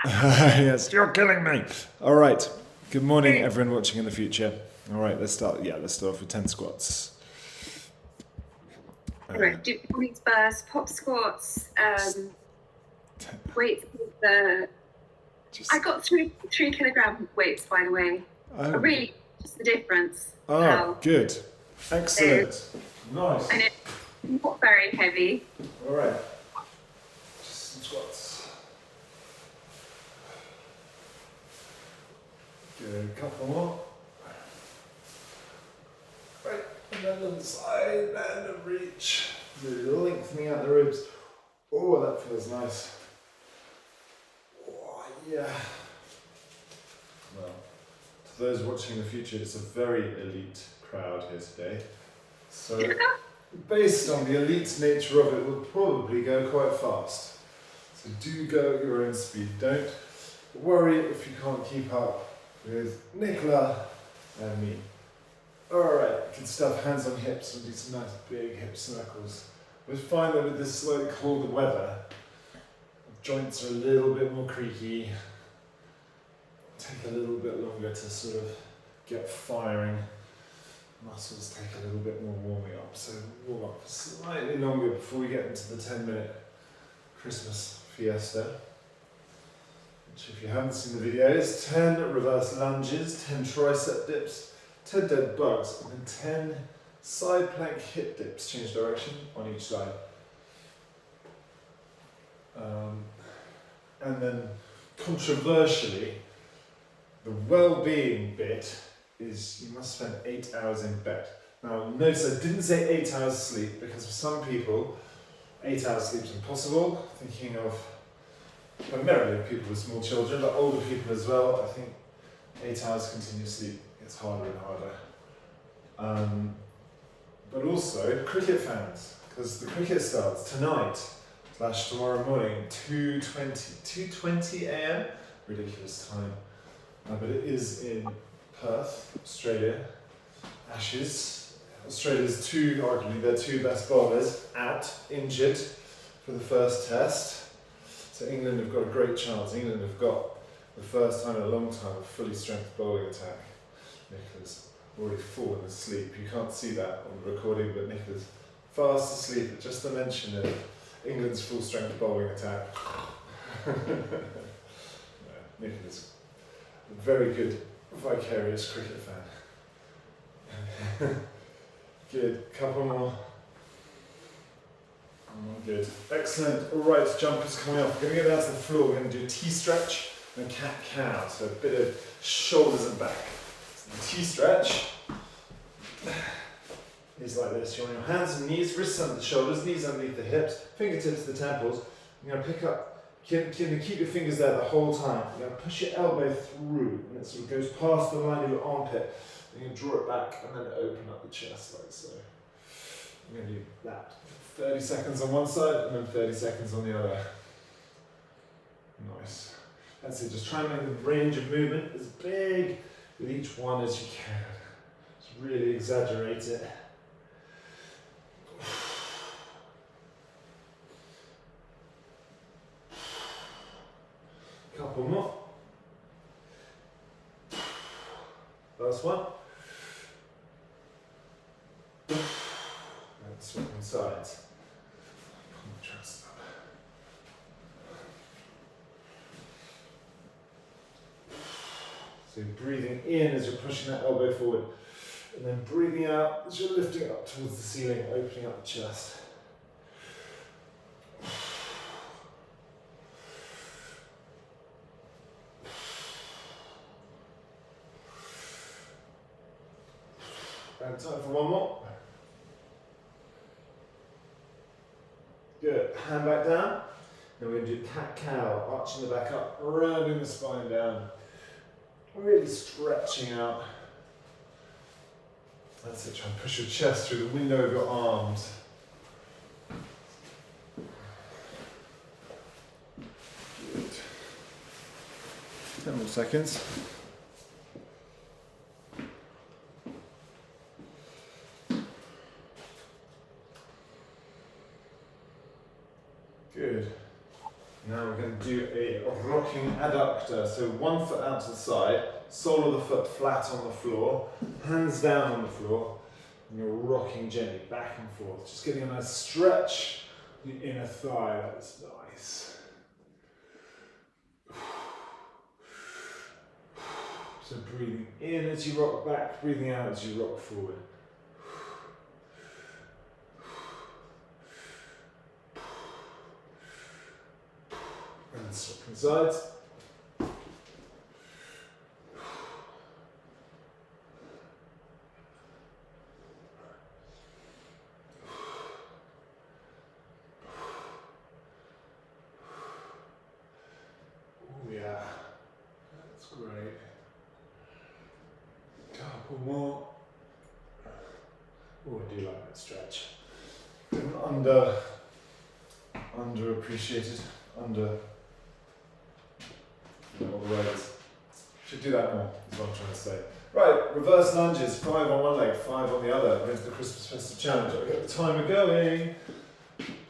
Yes, you're killing me. All right. Good morning, everyone watching in the future. All right, let's start. Yeah, let's start off with 10 squats. Right, do points burst, pop squats, weights. The I got 3 kilogram weights, by the way. I Oh, really just the difference. oh, How good. so Excellent. Nice. and it's not very heavy. All right. Just some squats. Good. A couple more. Right. And then on the side and a reach. Really lengthening out the ribs. Oh, that feels nice. Oh, yeah. Well, to those watching in the future, it's a very elite crowd here today. So, based on the elite nature of it, we'll probably go quite fast. So do go at your own speed. Don't worry if you can't keep up with Nicola and me. Alright, good stuff. Hands on hips and do some nice big hip circles. We find that with this slightly colder weather, joints are a little bit more creaky. Take a little bit longer to sort of get firing. Muscles take a little bit more warming up. So warm up slightly longer before we get into the 10-minute Christmas fiesta. Which, if you haven't seen the video, is 10 reverse lunges, 10 tricep dips, 10 dead bugs, and then 10 side plank hip dips, change direction on each side. And then, controversially, the well-being bit is you must spend 8 hours in bed. Now, notice I didn't say 8 hours sleep because for some people, 8 hours sleep is impossible. Thinking of primarily people with small children, but older people as well. I think 8 hours continuous sleep gets harder and harder. But also cricket fans, because the cricket starts tonight / tomorrow morning, 2:20 a.m. Ridiculous time. But it is in Perth, Australia. Ashes. Australia's arguably their 2 best bowlers out, injured for the first test. So England have got a great chance. England have got the first time in a long time a fully strength bowling attack. Nicola's already fallen asleep. You can't see that on the recording, but Nicola's fast asleep at just the mention of England's full strength bowling attack. Nicola's a very good vicarious cricket fan. Good, couple more. Good, excellent. All right, jumpers coming up. We're going to go down to the floor. We're going to do a T-stretch and a cat-cow. So a bit of shoulders and back. So the T-stretch is like this. You're on your hands and knees, wrists under the shoulders, knees underneath the hips, fingertips to the temples. You're going to pick up, keep your fingers there the whole time. You're going to push your elbow through, and it sort of goes past the line of your armpit. You're going to draw it back and then open up the chest like so. You're going to do that. 30 seconds on one side and then 30 seconds on the other. Nice. That's it. Just try and make the range of movement as big with each one as you can. Just really exaggerate it. Couple more. Last one. And switching sides. Pull my chest up. So you're breathing in as you're pushing that elbow forward, and then breathing out as you're lifting up towards the ceiling, opening up the chest. And time for one more. Good. Hand back down. Then we're going to do cat-cow, arching the back up, rounding the spine down. Really stretching out. That's it. Try and push your chest through the window of your arms. Good. 10 more seconds. Good. Now we're going to do a rocking adductor. So one foot out to the side, sole of the foot flat on the floor, hands down on the floor, and you're rocking gently back and forth. Just getting a nice stretch in your inner thigh. That's nice. So breathing in as you rock back, breathing out as you rock forward. And swapping sides. Oh yeah, that's great. Couple more. Oh, I do like that stretch. Underappreciated, all the words. Should do that more, is what I'm trying to say. Right, reverse lunges, 5 on one leg, 5 on the other. We're into the Christmas Festive Challenge. I'll get the timer going.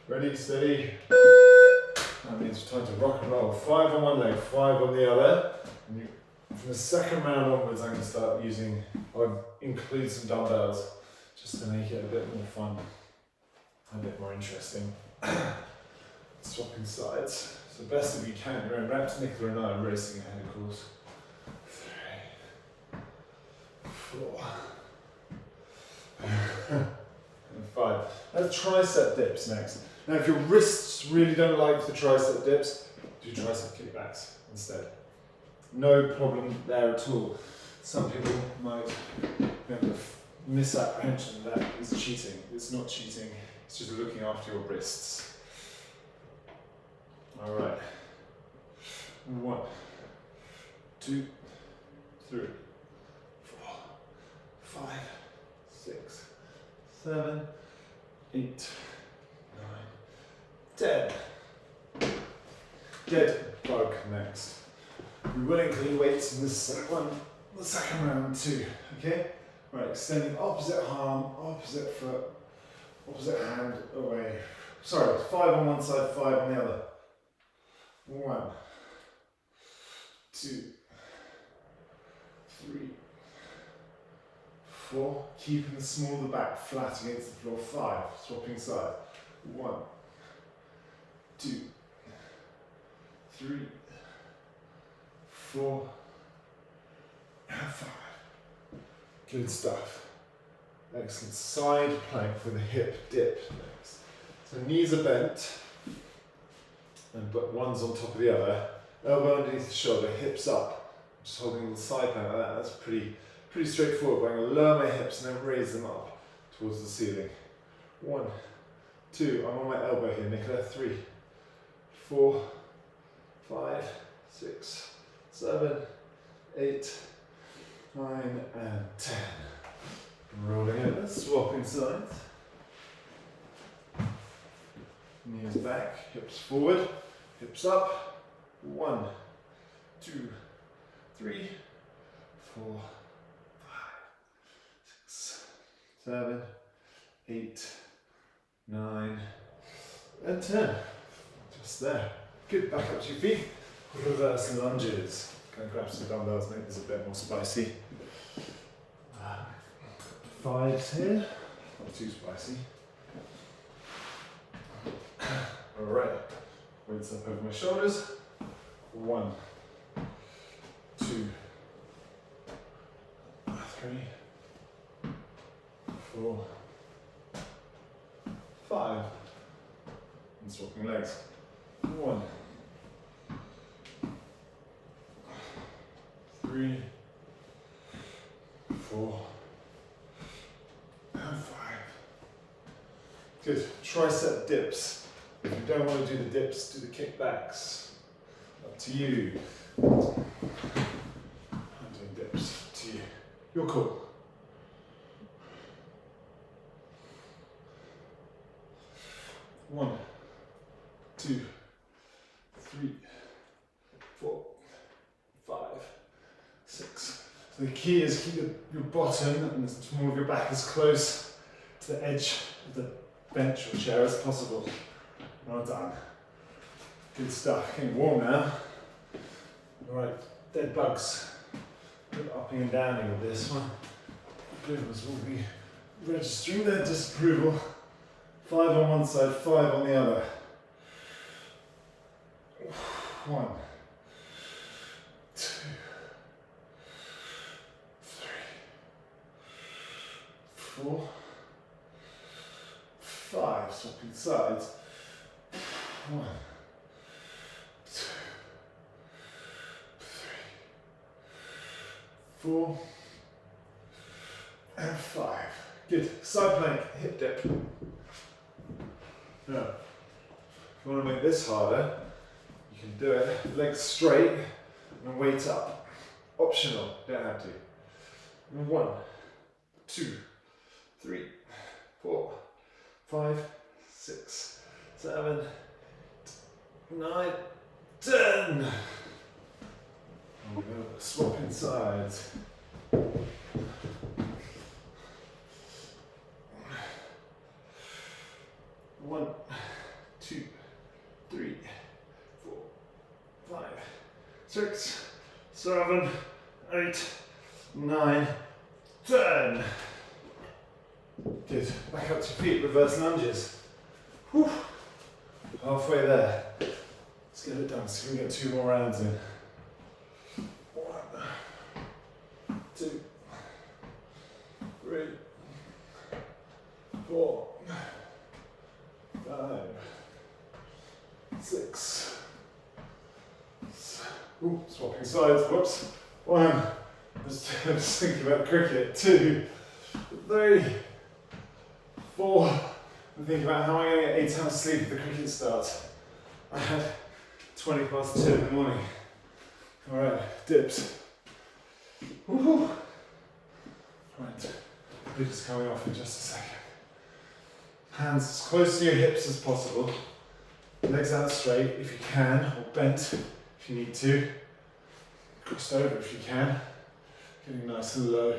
Ready, steady. That means time to rock and roll. 5 on one leg, 5 on the other. And from the second round onwards, I'm going to start using, I'll include some dumbbells just to make it a bit more fun, a bit more interesting. Swapping sides. So best if you count your own reps. Nicola and I are racing ahead, of course. 3, 4, and 5. Let's tricep dips next. Now, if your wrists really don't like the tricep dips, do tricep kickbacks instead. No problem there at all. Some people might have a misapprehension that is cheating. It's not cheating, it's just looking after your wrists. All right. 1, 2, 3, 4, 5, 6, 7, 8, 9, 10. Dead bug next. We will include weights in this the second round too. Okay? Right, extending opposite arm, opposite foot, opposite hand away. Sorry, 5 on one side, 5 on the other. 1, 2, 3, 4. Keeping the small of the back flat against the floor. 5. Swapping sides. 1, 2, 3, 4, and 5. Good stuff. Excellent. Side plank with a hip dip next. So knees are bent, but one's on top of the other. Elbow underneath the shoulder, hips up. Just holding a little side plank like that. That's pretty straightforward. But I'm going to lower my hips and then raise them up towards the ceiling. 1, 2. I'm on my elbow here, Nicola. 3, 4, 5, 6, 7, 8, 9, and 10. Rolling over, swapping sides. Knees back, hips forward, hips up. 1, 2, 3, 4, 5, 6, 7, 8, 9, and 10. Just there. Good, back up to your feet. Reverse lunges. Going to grab some dumbbells, make this a bit more spicy. 5s here, not too spicy. Alright, weights up over my shoulders. 1, 2, 3, 4, 5. And swapping legs. 1, 3, 4, and 5. Good. Tricep dips. If you don't want to do the dips, do the kickbacks. Up to you. I'm doing dips. Up to you. You're cool. One, 2, 3, 4, 5, 6. So the key is keep your bottom and the small of your back as close to the edge of the bench or chair as possible. Well done. Good stuff. Getting warm now. Alright, dead bugs. Upping and downing with this one. Boomers will be registering their disapproval. 5 on one side, 5 on the other. 1, 2, 3, 4, 5. Swapping sides. 1, 2, 3, 4, and 5. Good. Side plank, hip dip. Now, if you want to make this harder, you can do it legs straight and weight up. Optional, don't have to. 1, 2, 3, 4, 5, 6, 7, 9, 10. Swapping sides. 1, 2, 3, 4, 5, 6, 7, 8, 9, 10. Good. Back up to your feet, reverse lunges. Whew. Halfway there. Let's get it done so we can get 2 more rounds in. 1, 2, 3, 4, 5, 6. Ooh, swapping sides. Whoops. 1. I was thinking about cricket. 2, 3, 4. I'm thinking about how am I going to get 8 hours sleep if the cricket starts. I had 20 past 2 in the morning. Alright, dips. Woohoo! Right, we're just coming off in just a second. Hands as close to your hips as possible. Legs out straight if you can, or bent if you need to. Crossed over if you can. Getting nice and low.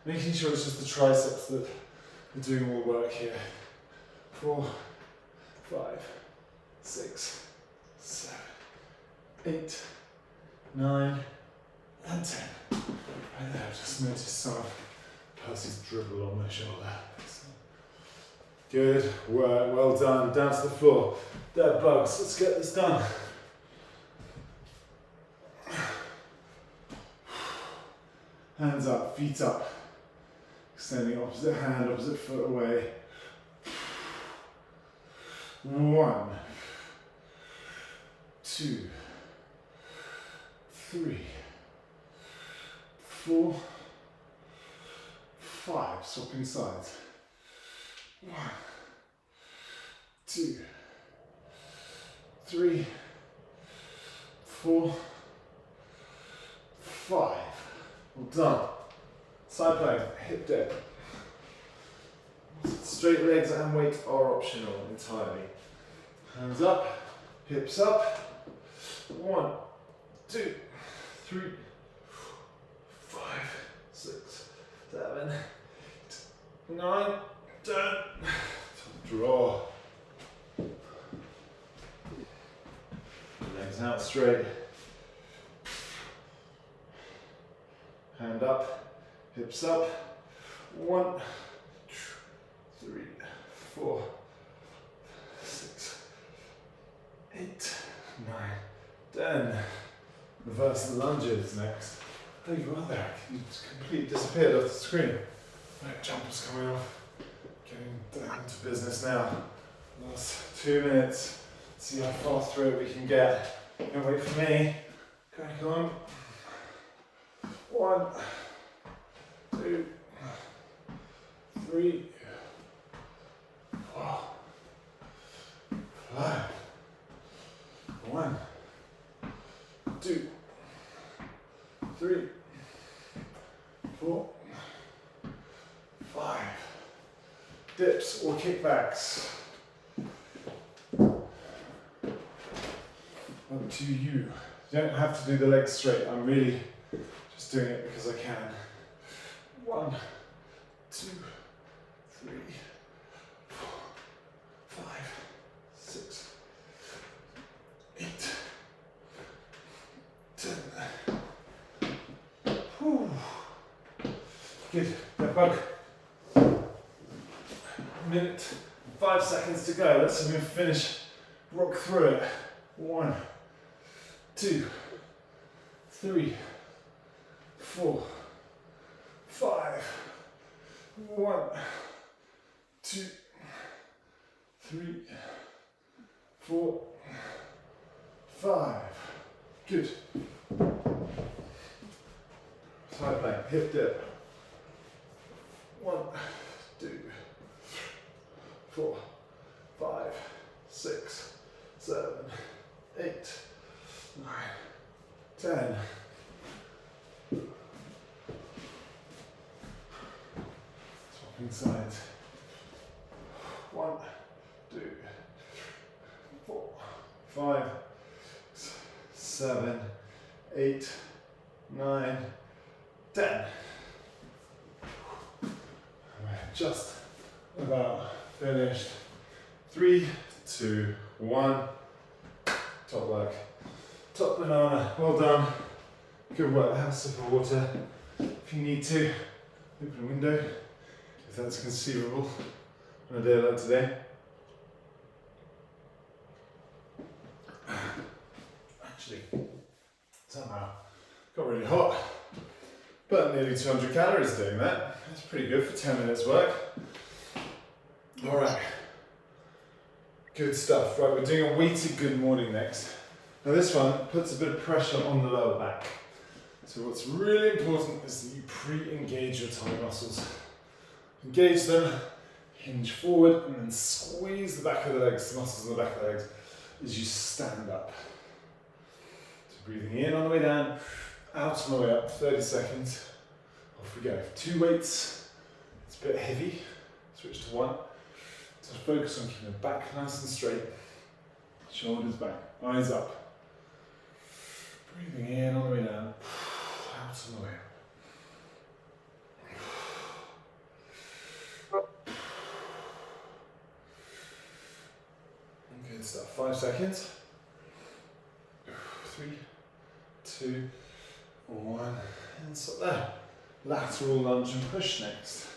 Making sure it's just the triceps that are doing all the work here. 4, 5, 6, 7, 8, 9, and 10. Right there, I've just noticed some of Percy's dribble on my shoulder. Good work, well done. Down to the floor. Dead bugs, let's get this done. Hands up, feet up. Extending opposite hand, opposite foot away. 1, 2, 3, 4, 5. Swapping sides. 1, 2, 3, 4, 5. Well done. Side plank, hip dip. Straight legs and weight are optional entirely. Hands up, hips up. 1, 2, 3, 5, 6, 7, 8, 9, 10. Draw. Legs out straight. Hand up, hips up. 1, 2, 3, 4, 6, 8, 9, 10. Reverse the lunges next. Oh, you are there. You just completely disappeared off the screen. Right, jumper's coming off. Getting down to business now. Last 2 minutes. See how far through it we can get. Don't wait for me. Crack on. 1, 2, 3, 4, 5. 1, 2, 3, 4, 5. Dips or kickbacks. Up to you. You don't have to do the legs straight. I'm really just doing it because I can. 1, 2, 3, 4, 5, 6, 8, 10. Good. That bug. Minute, 5 seconds to go. Let's see if we can finish. Rock through it. 1, 2, 3, 4, 5. 1, 2, 3, 4, 5. Good. Side plank, hip dip. 1, 2, 4, 5, 6, 7, 8, 9, 10. Swapping sides. 1, 2, 4, 5, 7, 8, 9, 10. Just about finished. 3, 2, 1. Top work. Top banana. Well done. Good work. Have a sip of water. If you need to, open a window if that's conceivable on a day like today. Actually, somehow got really hot. But nearly 200 calories doing that. That's pretty good for 10 minutes work. All right. Good stuff. Right, we're doing a weighted good morning next. Now this one puts a bit of pressure on the lower back. So what's really important is that you pre-engage your tummy muscles. Engage them, hinge forward, and then squeeze the back of the legs, the muscles in the back of the legs, as you stand up. So breathing in on the way down, out on the way up, 30 seconds. Off we go. 2 weights. It's a bit heavy. Switch to 1. So focus on keeping the back nice and straight. Shoulders back, eyes up. Breathing in on the way down, out on the way up. Good stuff. 5 seconds. 3, 2, 1, and stop there. Lateral lunge and push next.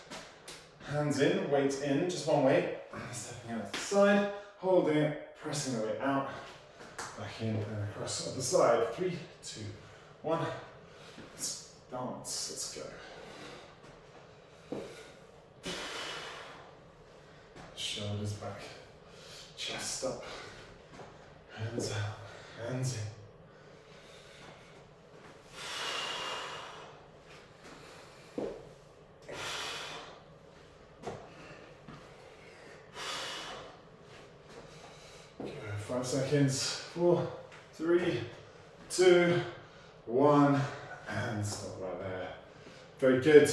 Hands in, weight in, just one weight. Stepping out to the side, holding it, pressing the weight out. Back in and across the other side. 3, 2, 1. Let's dance. Let's go. Shoulders back, chest up, hands out, hands in. Go, 5 seconds. 4, 3, 2, 1, and stop right there. Very good.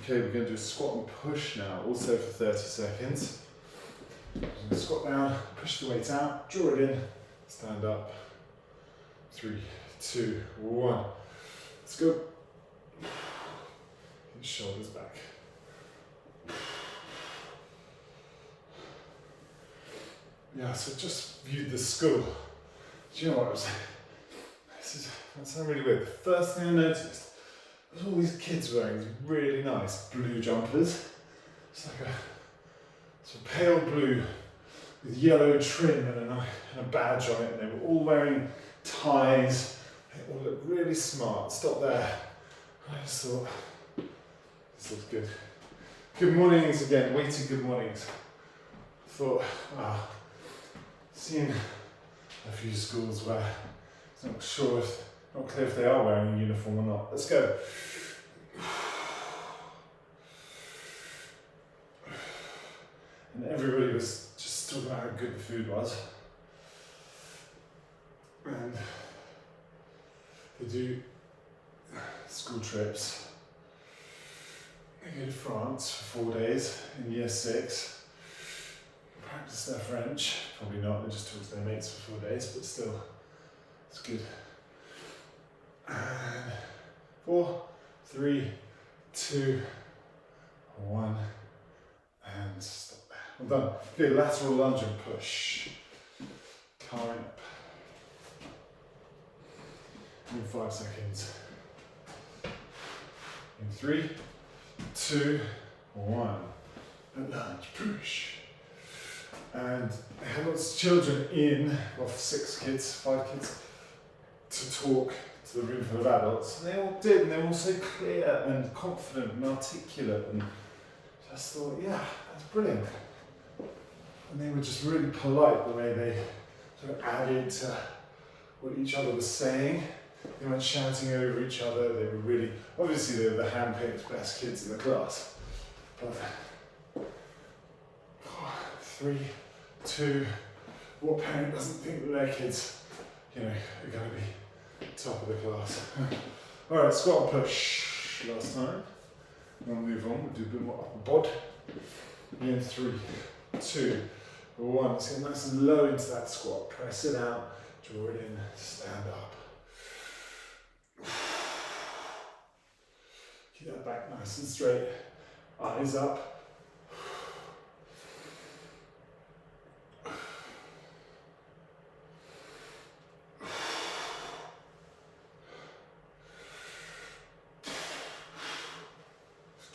Okay, we're going to do a squat and push now, also for 30 seconds. Squat down, push the weight out, draw it in, stand up. 3, 2, 1. Let's go. Shoulders back. Yeah, so just viewed the school. Do you know what I was saying? That sounds really weird. The first thing I noticed was all these kids wearing these really nice blue jumpers. It's like a sort of pale blue with yellow trim and a badge on it, and they were all wearing ties. They all looked really smart. Stop there. I just thought, this looks good. Good mornings again, weighted good mornings. Thought, wow, seen a few schools where I'm not clear if they are wearing a uniform or not. Let's go. And everybody was just talking about how good the food was. And they do school trips. They go to France for 4 days in year 6. Practice their French. Probably not, they just talk to their mates for 4 days, but still, it's good. And 4, 3, 2, 1, and stop there. Well done. Good, lateral lunge and push. Carrying up. In 5 seconds. In 3, 2, 1. And lunge, push. And I had lots of children in, well, 6 kids, 5 kids, to talk to the room full of adults. And they all did, and they were all so clear and confident and articulate. And I just thought, yeah, that's brilliant. And they were just really polite the way they sort of added to what each other was saying. They weren't shouting over each other. They were really, obviously they were the hand-picked best kids in the class. But 3, 2, what parent doesn't think that their kids, are going to be top of the class? All right, squat and push last time. We'll move on, we'll do a bit more upper bod. In 3, 2, 1. Let's get nice and low into that squat. Press it out, draw it in, stand up. Keep that back nice and straight. Eyes up.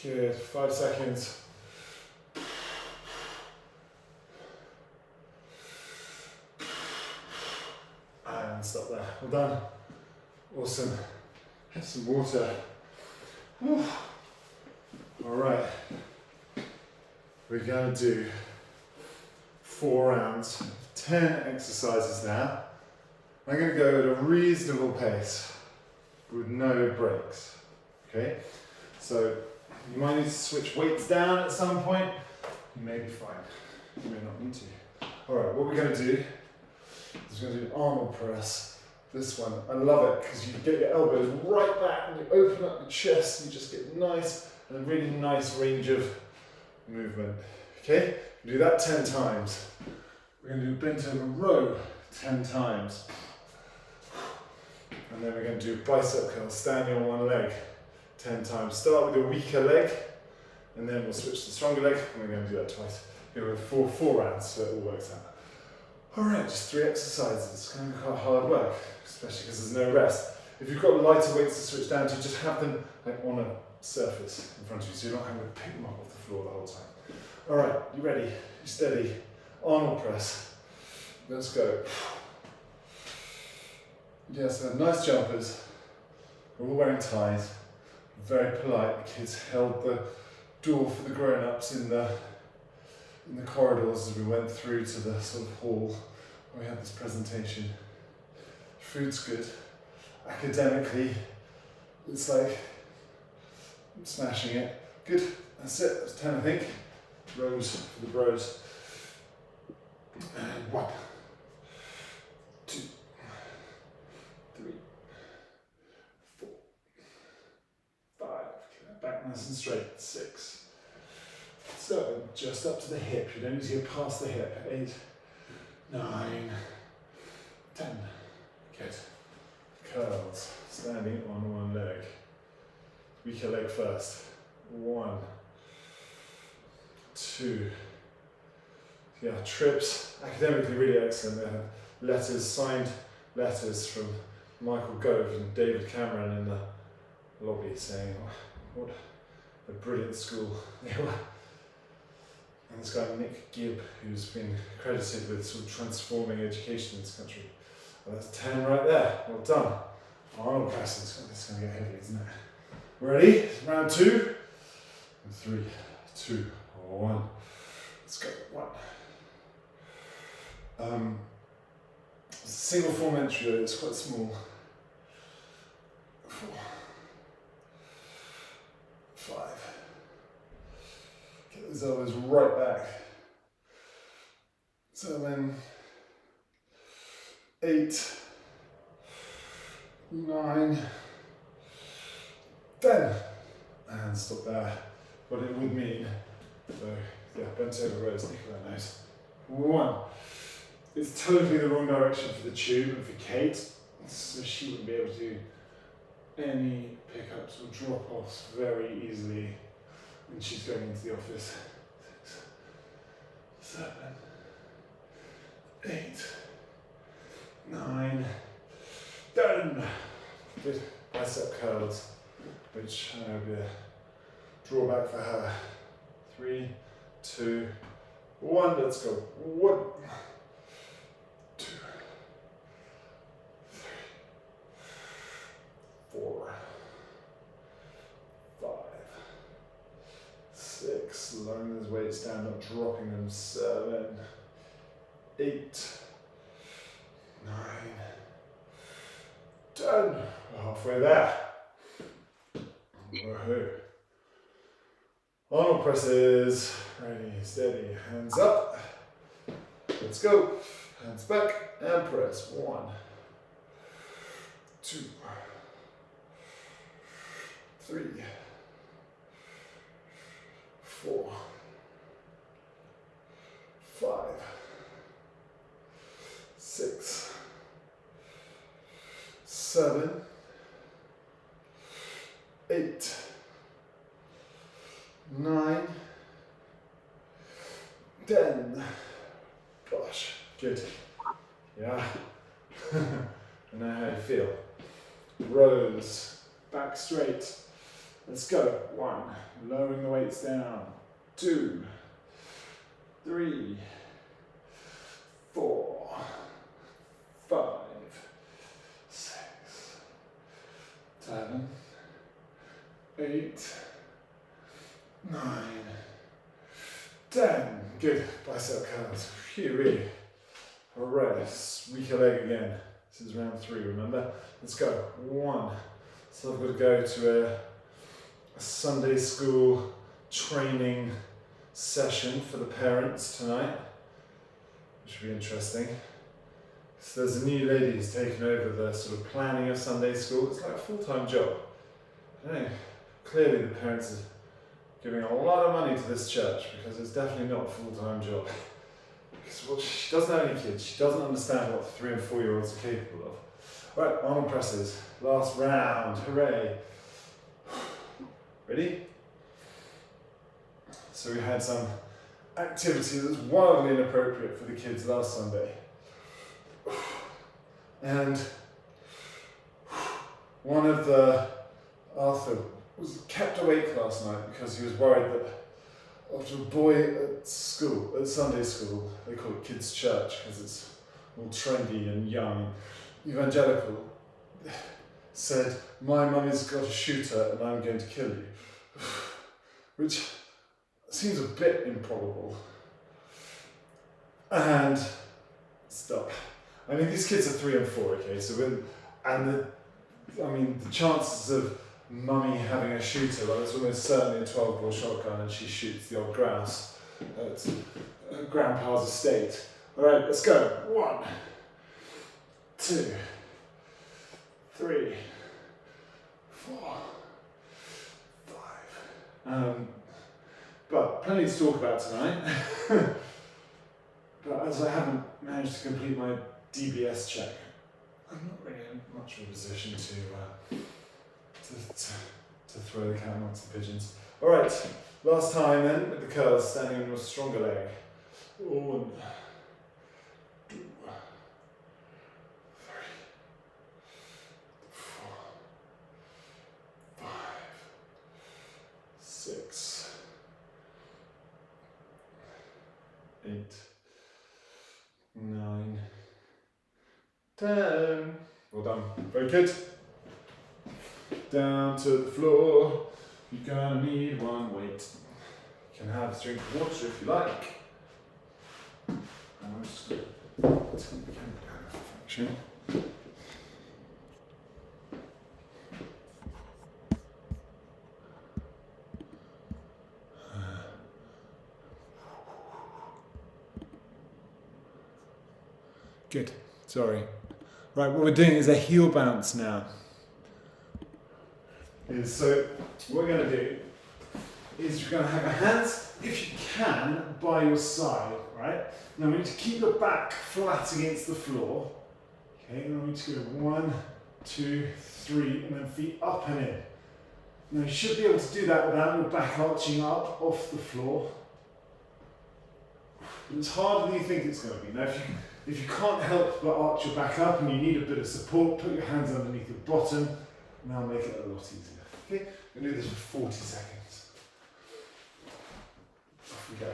Good, 5 seconds. And stop there. Well done. Awesome. Have some water. Whew. All right. We're going to do 4 rounds, 10 exercises now. I'm going to go at a reasonable pace with no breaks. Okay? So you might need to switch weights down at some point. You may be fine. You may not need to. All right, what we're going to do is we're going to do an Arnold press. This one, I love it because you get your elbows right back and you open up your chest and you just get nice and a really nice range of movement. Okay, we do that 10 times. We're going to do a bent over row 10 times. And then we're going to do bicep curls, standing on one leg 10 times. Start with a weaker leg, and then we'll switch to the stronger leg, and we're going to do that twice. Here we have 4 rounds, so it all works out. Alright, just 3 exercises. It's going to be quite hard work, especially because there's no rest. If you've got lighter weights to switch down to, just have them on a surface in front of you, so you're not having to pick them up off the floor the whole time. Alright, you ready? You steady. Arnold press. Let's go. Yes, they're nice jumpers. We're all wearing ties. Very polite. The kids held the door for the grown-ups in the corridors as we went through to the sort of hall where we had this presentation. Food's good. Academically, it's like smashing it. Good. That's it. That's 10, I think. Rows for the bros. And 1, 2, 3, 4, 5. Keep that back nice and straight. 6. 7. Just up to the hip. You don't need to go past the hip. 8, 9, 10. Good. Curls. Standing on one leg. Weaker leg first. 1, 2. Yeah, trips. Academically really excellent. They had letters, signed letters from Michael Gove and David Cameron in the lobby saying, oh, what a brilliant school they were. And this guy Nick Gibb, who's been credited with sort of transforming education in this country. Well, that's 10 right there. Well done. Arnold press. This is going to get heavy, isn't it? Ready? Round 2. 3, 2, 1. Let's go. 1. It's a single form entry though, it's quite small. 4, 5. Get those elbows right back. 7, 8, 9, 10. And stop there. What it would mean. So yeah, bent over rows, Nicola knows. 1. It's totally the wrong direction for the tube and for Kate, so she wouldn't be able to do any pickups or drop-offs very easily when she's going into the office. 6, 7, 8, 9, 10. Good bicep curls, which I know will be Draw back for her. 3, 2, 1. Let's go. 1, 2, 3, 4, 5, 6. Lowering those weights down, not dropping them. 7, 8, 9, 10. We're halfway there. Woohoo. Arnold presses. Ready, steady. Hands up. Let's go. Hands back and press. 1, 2, 3, 4, 5, 6, 7, 8, 9, 10. Gosh, good. Yeah. I know how you feel. Rows, back straight. Let's go. 1, lowering the weights down. 2, 3, 4, 5, 6, 7, 8, 9, 10. Good. Bicep curls. Phew. Rest. Weaker leg again. This is round 3, remember? Let's go. 1. So I've got to go to a Sunday school training session for the parents tonight, which will be interesting. So there's a new lady who's taken over the sort of planning of Sunday school. It's like a full-time job. I don't know. Clearly the parents are giving a lot of money to this church because it's definitely not a full-time job. Because, well, she doesn't have any kids. She doesn't understand what 3 and 4-year-olds are capable of. Right, arm presses. Last round. Hooray. Ready? So we had some activity that was wildly inappropriate for the kids last Sunday. And one of Arthur was kept awake last night because he was worried that after a boy at school, at Sunday school, they call it kids' church because it's all trendy and young, evangelical, said, "My mummy's got a shooter and I'm going to kill you," which seems a bit improbable. And stop. I mean, these kids are 3 and 4, okay? So the chances of mummy having a shooter, well, it's almost certainly a 12-bore shotgun, and she shoots the old grouse at Grandpa's estate. All right, let's go. 1, 2, 3, 4, 5. But plenty to talk about tonight. But as I haven't managed to complete my DBS check, I'm not really in much of a position to throw the cat amongst the pigeons. All right, last time then with the curls, standing on your stronger leg. 1, 2, 3, 4, 5, 6, 8, 9, 10. Well done. Very good. Down to the floor. You're gonna need one weight. You can have a drink of water if you like. I'm just going to turn the camera down actually. Good. Sorry. Right, what we're doing is a heel bounce now. So what we're going to do is you're going to have your hands, if you can, by your side, right? Now we need to keep your back flat against the floor. Okay, then we need to go 1, 2, 3, and then feet up and in. Now you should be able to do that without your back arching up off the floor. But it's harder than you think it's going to be. Now if you can't help but arch your back up and you need a bit of support, put your hands underneath your bottom, and that'll make it a lot easier. Okay, we're going to do this for 40 seconds. Off we go.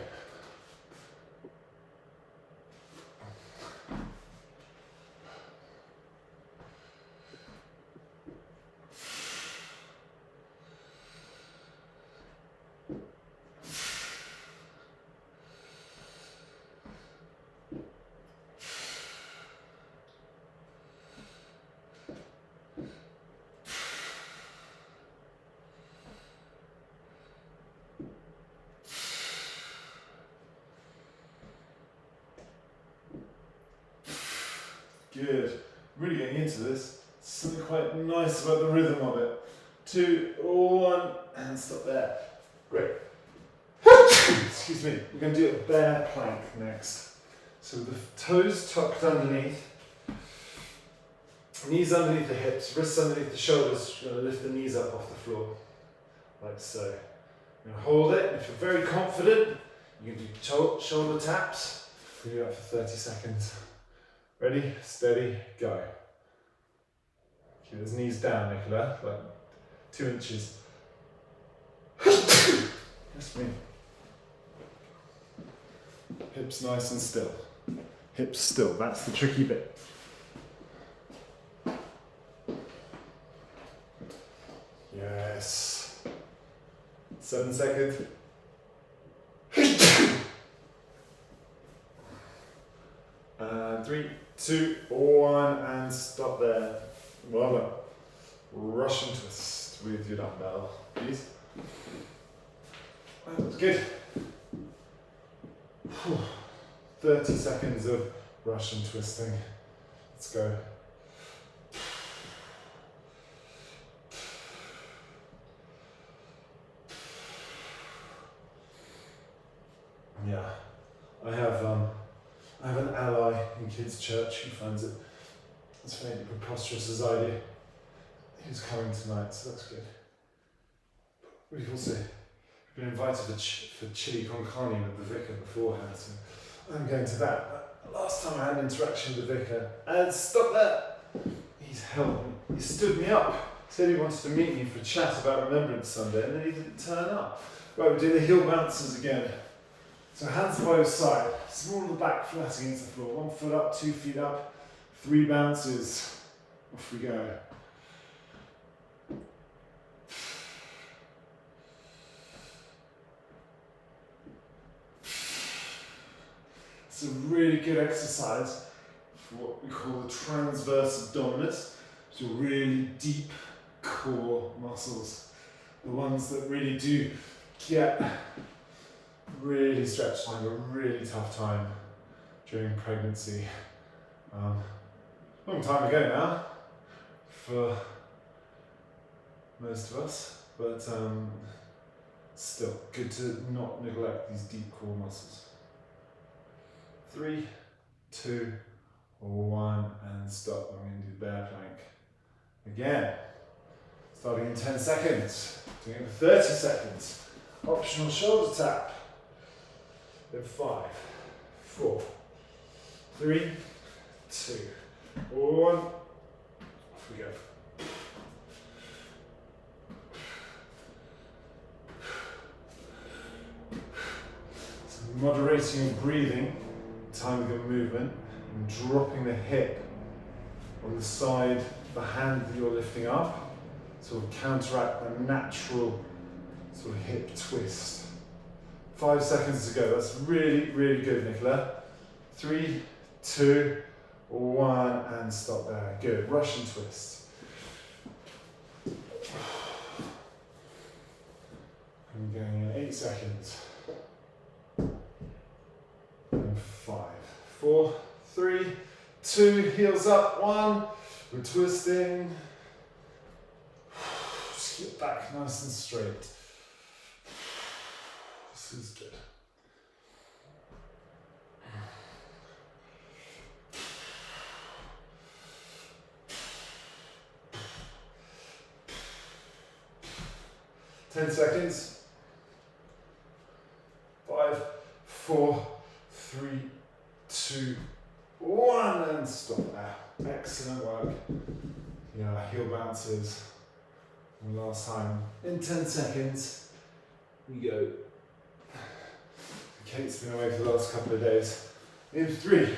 Good. Really getting into this. Something quite nice about the rhythm of it. 2, 1, and stop there. Great. Excuse me. We're going to do a bear plank next. So with the toes tucked underneath, knees underneath the hips, wrists underneath the shoulders. You're going to lift the knees up off the floor, like so. You're going to hold it. If you're very confident, you can do shoulder taps. We do that for 30 seconds. Ready, steady, go. Keep those knees down, Nicola, like 2 inches. That's me. Hips nice and still. Hips still, that's the tricky bit. Yes. 7 seconds. And 3, 2, 1, and stop there. Well done. Russian twist with your dumbbell, please. That was good. 30 seconds of Russian twisting. Let's go. Yeah, I have an ally in kids' church who finds it as fairly preposterous as I do. He's coming tonight, so that's good. We've also been invited for chili con carne with the vicar beforehand, so I'm going to that. Last time I had an interaction with the vicar, and stop there! He's helped me. He stood me up. Said he wanted to meet me for a chat about Remembrance Sunday, and then he didn't turn up. Right, we're doing the heel bounces again. So hands by your side, small on the back, flat against the floor. 1 foot up, 2 feet up, 3 bounces. Off we go. It's a really good exercise for what we call the transverse abdominis, which are really deep core muscles. The ones that really do get really stretched and have a really tough time during pregnancy. Long time ago now for most of us, but still good to not neglect these deep core muscles. 3, 2, 1, and stop. I'm going to do bear plank again. Starting in 10 seconds, doing it for 30 seconds. Optional shoulder tap. Then 5, 4, 3, 2, 1. Off we go. So moderating your breathing, time with your movement, and dropping the hip on the side of the hand that you're lifting up, sort of counteract the natural sort of hip twist. 5 seconds to go. That's really, really good, Nicola. 3, 2, 1, and stop there. Good. Russian twist. I'm going in 8 seconds. And 5, 4, 3, 2, heels up, 1. We're twisting. Just get back nice and straight. This is good. Ten seconds. 5, 4, 3, 2, 1, and stop there. Excellent work. Yeah, heel bounces. And last time in 10 seconds, we go. Kate's been away for the last couple of days. In 3,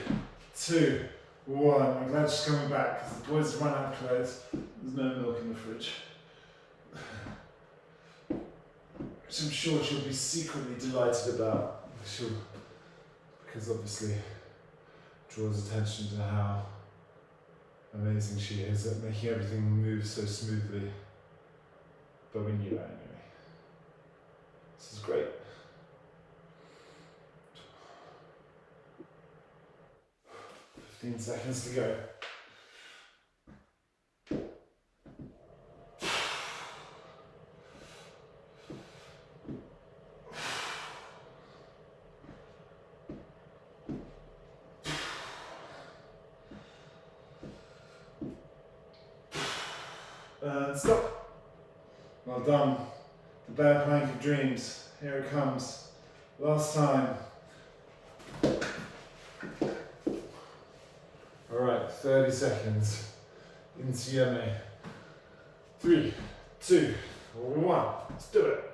2, 1. I'm glad she's coming back because the boys run out of clothes. There's no milk in the fridge. Which I'm sure she'll be secretly delighted about. Because obviously draws attention to how amazing she is at making everything move so smoothly. But we knew that anyway. This is great. "15 seconds to go. And stop. Well done. The bear plank of dreams. Here it comes. Last time. Alright, 30 seconds. Into yummy. 3, 2, 1. Let's do it.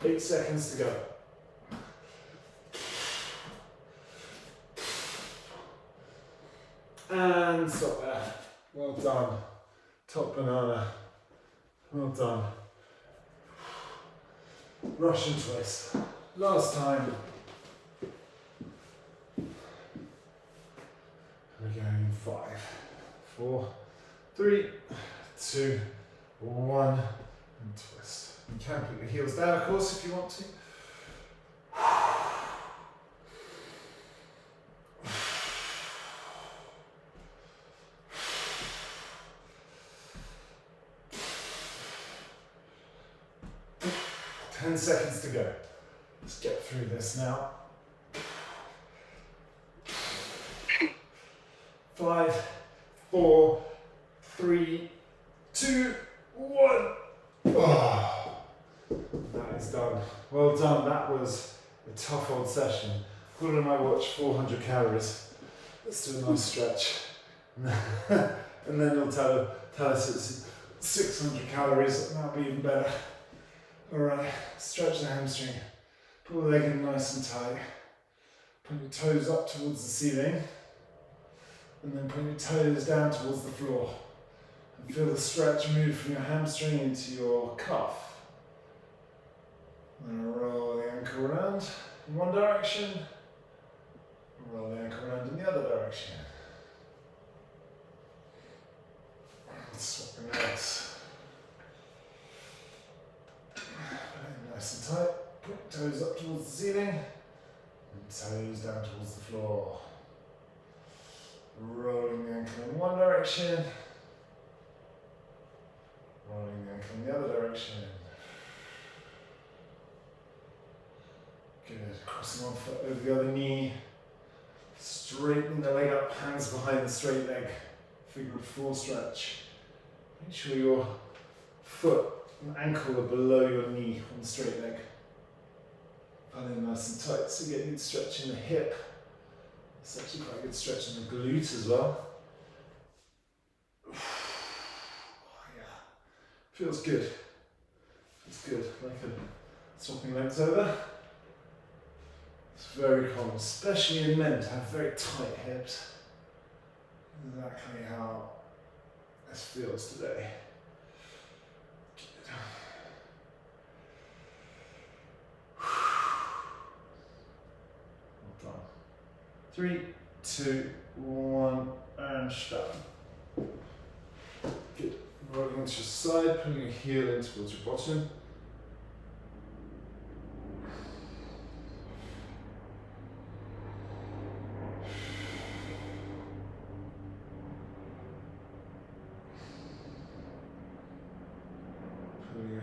Eight seconds to go. And stop there. Well done. Top banana. Well done. Russian twist. Last time. We're going 5, 4, 3, 2, 1, and twist. You can put your heels down, of course, if you want to. Ten seconds to go. Let's get through this now. 5, 4, 3, 2, 1. Oh. That is done. Well done. That was a tough old session. Put on my watch 400 calories. Let's do a nice stretch. And then it'll tell us it's 600 calories, and that'll be even better. Alright, stretch the hamstring. Pull the leg in nice and tight. Put your toes up towards the ceiling. And then put your toes down towards the floor. And feel the stretch move from your hamstring into your cuff. And roll the ankle around in one direction, roll the ankle around in the other direction. Swapping legs. Nice and tight. Put toes up towards the ceiling and toes down towards the floor. Rolling the ankle in one direction, rolling the ankle in the other direction. Good. Crossing one foot over the other knee. Straightening the leg up, hands behind the straight leg. Figure of 4 stretch. Make sure your foot and ankle are below your knee on the straight leg. Pull in nice and tight, so you get a good stretch in the hip. It's actually quite a good stretch in the glute as well. Oh, yeah. Feels good. Feels good. Like a swapping legs over. It's very common, especially in men, to have very tight hips. Exactly how this feels today. Good. Well done. 3, 2, 1, and stop. Good. Rolling onto your side, putting your heel in towards your bottom.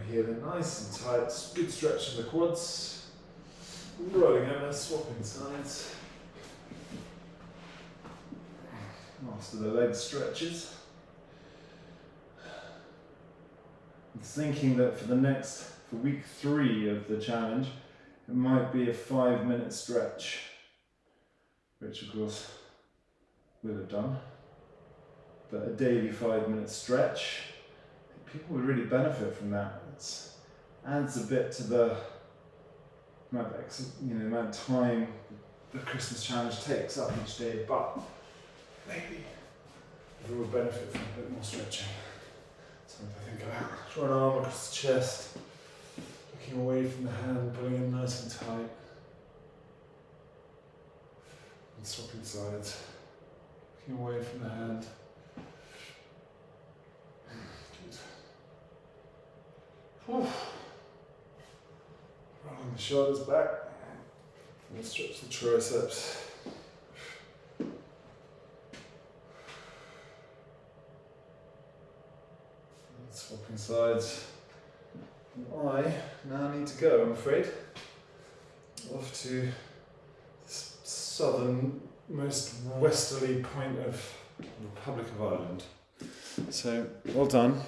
Heel in nice and tight, good stretch in the quads. Rolling over, swapping sides. Master the leg stretches. I'm thinking that for week 3 of the challenge, it might be a 5-minute stretch, which of course we'll have done. But a daily 5-minute stretch, people would really benefit from that. It adds a bit to the amount of time the Christmas challenge takes up each day, but maybe everyone would benefit from a bit more stretching. Something to think about. Draw an arm across the chest, looking away from the hand, pulling in nice and tight. And swapping sides, looking away from the hand. Good. Whew. Rolling the shoulders back. And stretch the triceps. Swapping sides. I now need to go, I'm afraid. Off to the southernmost westerly point of the Republic of Ireland. So, well done.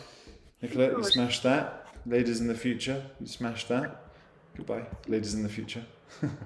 Nicola, you smashed that. Ladies in the future, you smashed that. Goodbye, ladies in the future.